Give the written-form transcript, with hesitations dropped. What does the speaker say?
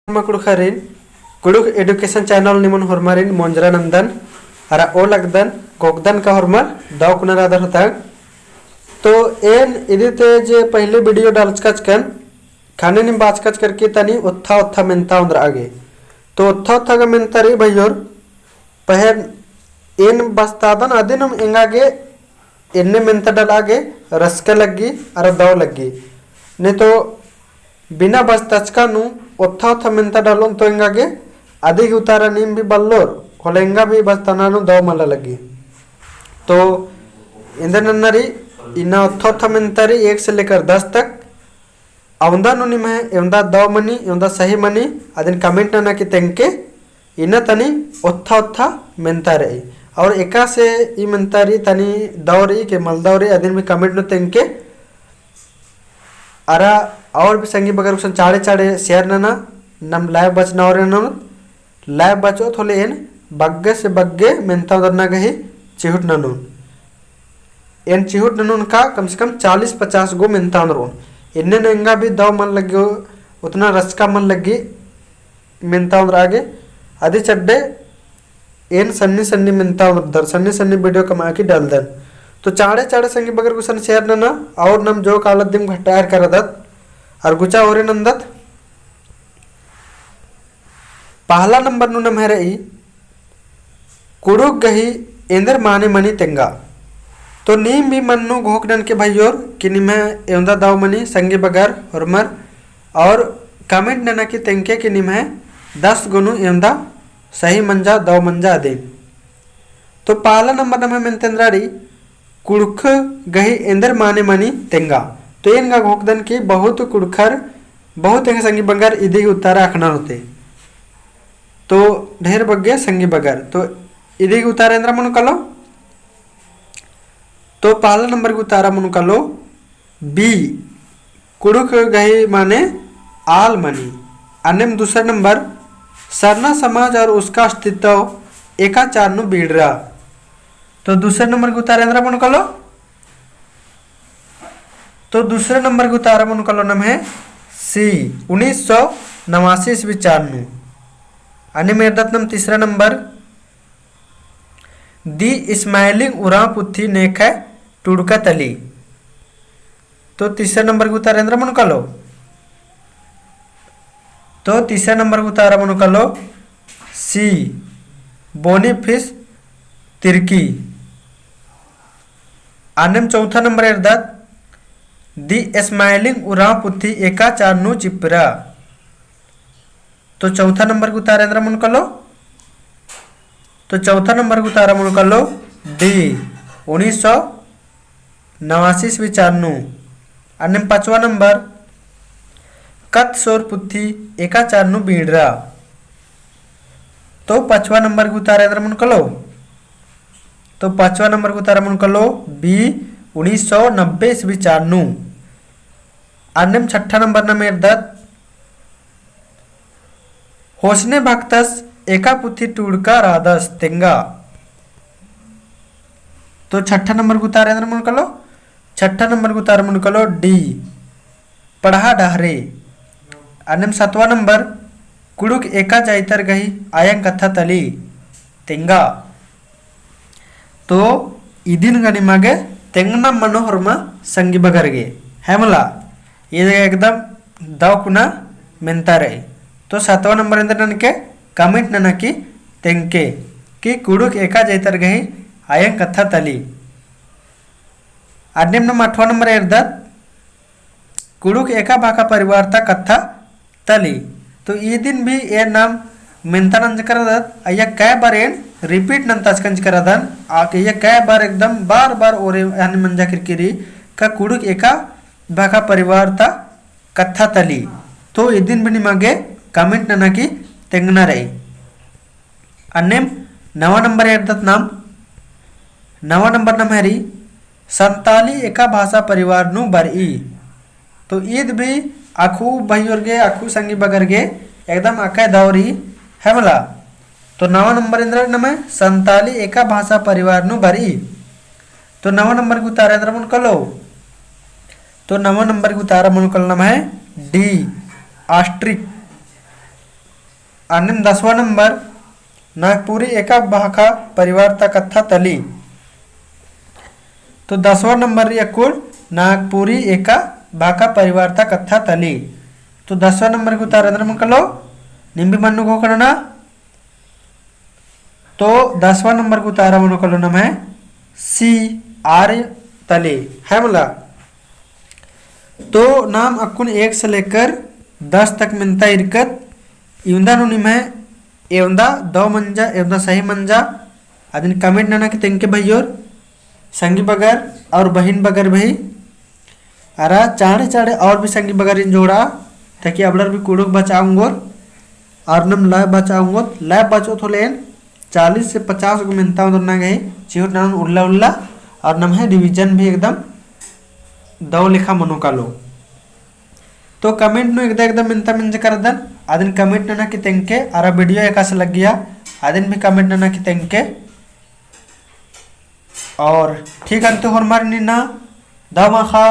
कुड़खरिन Kurukh education channel निमन हरमारिन मंजरा नंदन अरा ओ लगदन गोगदन का हरमर दाव कुनर आदर होता तो एन इदिते जे पहले वीडियो डालचकच कन खाने निम बाचकच करके तनी उत्था उत्था मेंता उंदर आगे तो उत्था उत्था का मेंतरी भैयोर पहन एन बस्तादन अदिनम एंगागे एन्ने मेंता डलागे रस्का लगी अरा दाव लगी ने तो बिना बस्तचका नु उत्था उत्था मेंता डालों तो एंगागे अधिक उतारा नीम भी बल्लोर होलेंगा भी बस्ताना नु दाव मला लगी तो इंदर नन्नरी इना उत्था उत्था मेंतरी 1 से लेकर 10 तक अवंदा नु निम है एवंदा दाव मनी एवंदा सही मनी अदिन कमेंट ना की तेंके इना तनी उत्था उत्था मेंता रही और एका से ई मेंतारी तनी दावरी के मलदावरी अदिन भी कमेंट नु तेंके अरा और भी संगी बगर कुछ चाड़े चाड़े शेयर नना नम लाइव बचना और लाइव बचो थोले एन बग्गे से बग्गे मेंता उधरना गही चिहुट ननून एन चिहुट ननून का कम से कम 40-50 गो मेंता उधरून इन्ने नंगा भी दाव मन लगे उतना रस्का मन लगी मेंता उधर आगे आदि चड्डे एन सन्नी सन्नी मेंता उधर सन्नी सन्नी वीडियो कमा की डाल देन तो चाड़े चाड़े संगी बगर कुछ शेयर नना और नम जो कालत दिम घटायर कर दत और गुचा और नंदत पहला नंबर नु नम है रही कुड़ुक गही इंदर माने मनी तेंगा तो नीम भी मन्नु घोकडन के भाइयोर कि निम एवंदा दाव मनी संगी बगर हरमर और कमेंट नना की तेंके कि निम है 10 गुनु एवंदा सही मंजा दाव मंजा दे तो पहला नंबर नम है मेंतेंद्राड़ी कुड़ख गही इंदर माने मनी तेंगा तो इनका घोकदन की बहुत कुड़खर बहुत संगी बगर इधी उतारा अखना होते तो ढेर बग्गे संगी बगर तो इधी उतारा इंद्र मनु कलो तो पहला नंबर की उतारा मनु कलो बी कुड़ख गही माने आल मनी अन्य दूसरा नंबर सरना समाज और उसका अस्तित्व एका चारनु बीड़ रहा तो दूसरे नंबर की उतारा इंद्र मनु कलो तो दूसरे नंबर की उतारा मन कॉलम है सी 1989 ईस्वी चारनु अन्य मेरदत्नम तीसरा नंबर दी स्माइलिंग उरा पुथी नेक है टुड़का तली तो तीसरे नंबर की उतारा इंद्र मन कलो तो तीसरे नंबर की उतारा मन कलो सी बोनीफिस तिरकी अन्य चौथा नंबर एरदत दी स्माइलिंग उरा पुथी एका चारनु चिपरा तो चौथा नंबर को उतारा इंद्र मन कलो तो चौथा नंबर को उतारा मन कलो डी 1989 ईस्वी चारनु अन्य पांचवा नंबर कत सोर पुथी एका चारनु बीड़रा तो पांचवा नंबर को उतारा इंद्र मन कलो तो पांचवा नंबर को उतारा मन कलो बी 1990 ईस्वी चारनु अन्यम छठा नंबर न मेरदत होसने भक्तस एका पुथी टूड़का राधस तेंगा तो छठा नंबर को उतारे मन कलो छठा नंबर को उतारे मन कलो डी पढ़ा डहरे अन्यम सातवां नंबर कुड़ुक एका जाइतर गही आयं कथा तली तेंगा तो इदिन गनी मागे तेंगना मनोहरमा संगी बगरगे है मला ये एकदम दाव कुना मेंता रहे तो 7वां नंबर इंदर ननके कमेंट नना की तेंके कि कुड़ुक एका जैतर गही आयं कथा तली आड्यम नम 8वां नंबर एरदत कुड़ुक एका भाका परिवार ता कथा तली तो ये दिन भी ये नाम मेंता नंज करदत अय्या कै बार एन रिपीट नंताज कंज करदन आके ये कै बार एकदम बार बार ओरे यानी मंजा किरकिरी का कुड़ुक एका भाका परिवार ता कथा तली तो ये दिन भी निमागे कमेंट नना की तेंगना रही अन्य 9वां नंबर एरदत नाम 9वां नंबर नाम है संताली एका भाषा परिवार नु बरई तो ईद भी आखू भाइयोर गे आखू संगी बगर गे एकदम आका दावरी है मला तो 9वां नंबर इंद्र नम है संताली एका भाषा परिवार नु बरई तो 9वां नंबर को उतारा इंद्र मन कलो तो 9वां नंबर की उतारा मन कल नाम है डी आस्ट्रिक आणि 10वा नंबर नागपुरी एका भाका परिवारता कथा तली। तो 10वा नंबर एकूण नागपुरी एका भाका परिवारता कथा तली। तो 10वा नंबर के उत्तर अंदर मकलो निंबी मन्नु को करना। तो 10वां नंबर को उत्तर मनुकलो नाम है सी आर्य तले है मला। तो नाम अकुन 1 से लेकर 10 तक मिलता इरकत इवंदा नुनिम है एवंदा दो मंजा एवंदा सही मंजा अदिन कमेंट नाना की तेंके भैयोर संगी बगर और बहन बगर भाई अरा चाड़े चाड़े और भी संगी बगर इन जोड़ा ताकि अबलर भी कुड़ुक बचाऊंगो और नम लाइव बचाऊंगो लाइव बचो तो लेन 40 से 50 को मिलता हूँ ना गई चिवर नाम उल्ला उल्ला और नम है रिवीजन भी एकदम दो लिखा मनो का लो। तो कमेंट नो एकदम मिलता मिंज कर दन आदिन कमेंट ना कि तेंके आरा वीडियो एका से लग गया आदिन भी कमेंट ना कि तेंके और ठीक है तो हमारे ना दामा खा